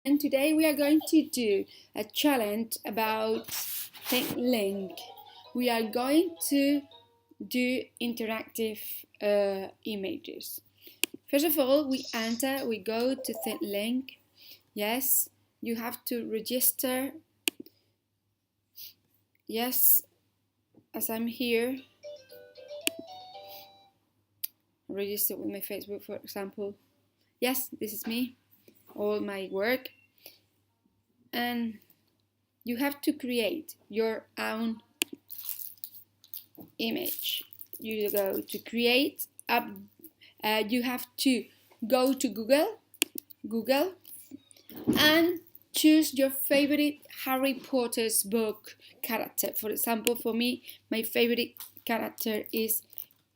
And today we are going to do a challenge about Thinglink. We are going to do interactive images. First of all, we go to Thinglink. Yes, you have to register. Yes, as I'm here, register with my Facebook, for example. Yes, this is me, all my work. And you have to create your own image. You go to create you have to go to Google and choose your favorite Harry Potter's book character. For example, for me, my favorite character is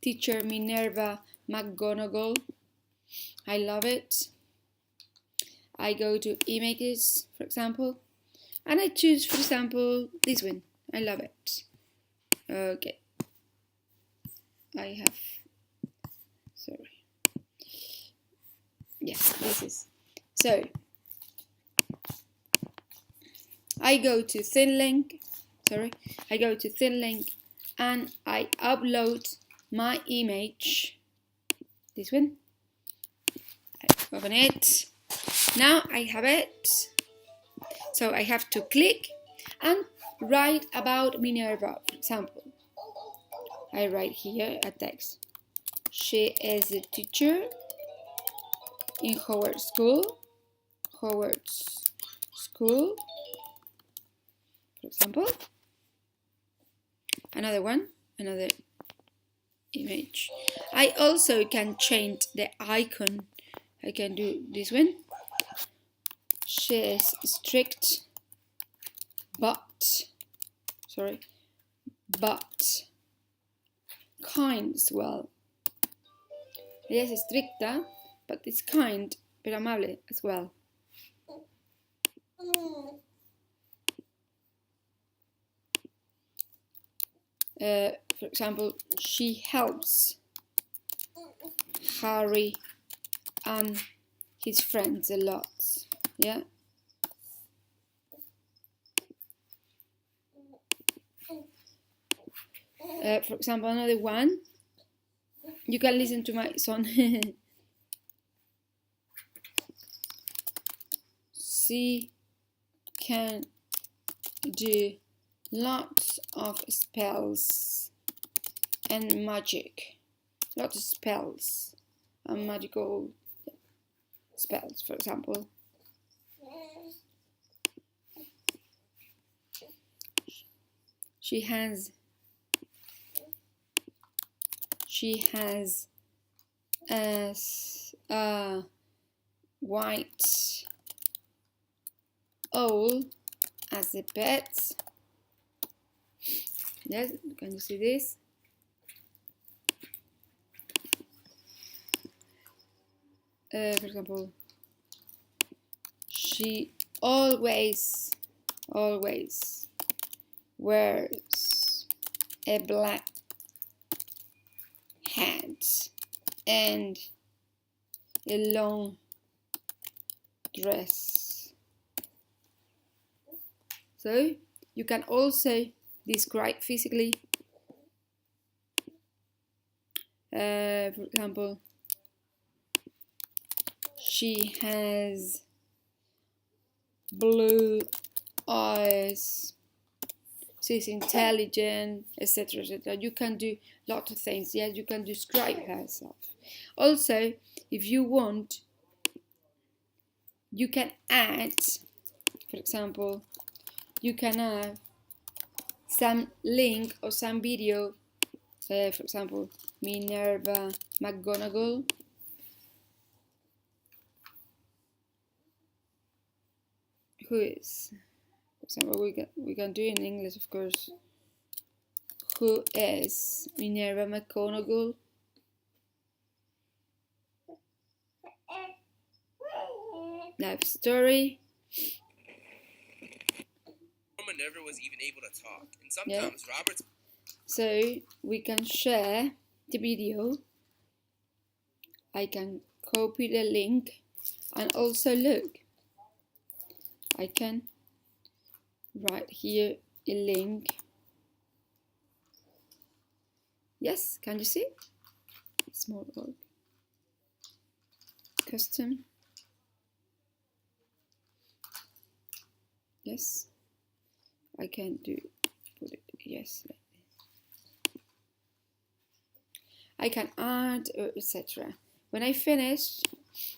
Teacher Minerva McGonagall. I love it. I go to images, for example, and I choose, for example, this one. I love it. Okay. Yes, this is. So, I go to Thinglink, and I upload my image. This one. I open it. Now I have it. So I have to click and write about Minerva, for example. I write here a text. She is a teacher in Howard's School, for example. Another image. I also can change the icon. I can do this one. She is strict, but kind as well. Ella es estricta, but it's kind, pero amable as well. For example, she helps Harry and his friends a lot. Yeah. For example, another one. You can listen to my son. She can do lots of spells and magic. Lots of spells and magical spells, for example. She has a white owl as a pet. Yes, can you see this? For example, she always wears a black hat and a long dress. So you can also describe physically. For example, she has blue eyes, she's intelligent, etc., etc. You can do lots of things. Yes, you can describe herself. Also, if you want, you can add, for example, you can have some link or some video. For example, Minerva McGonagall. Who is? For example, we can do in English, of course. Who is Minerva McGonagall? Life story. Minerva was even able to talk, and sometimes Robert's. So we can share the video. I can copy the link and also look. I can write here a link. Yes, can you see? Small org. Custom. Yes, I can put it, yes. I can add, etc. When I finish,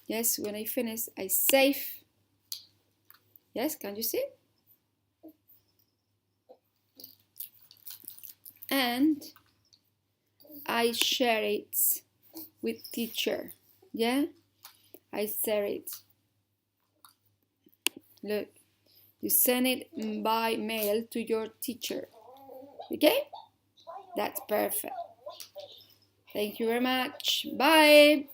yes, when I finish, I save. Yes, can you see? And I share it with teacher. Yeah, I share it. Look, you send it by mail to your teacher. Okay? That's perfect. Thank you very much. Bye.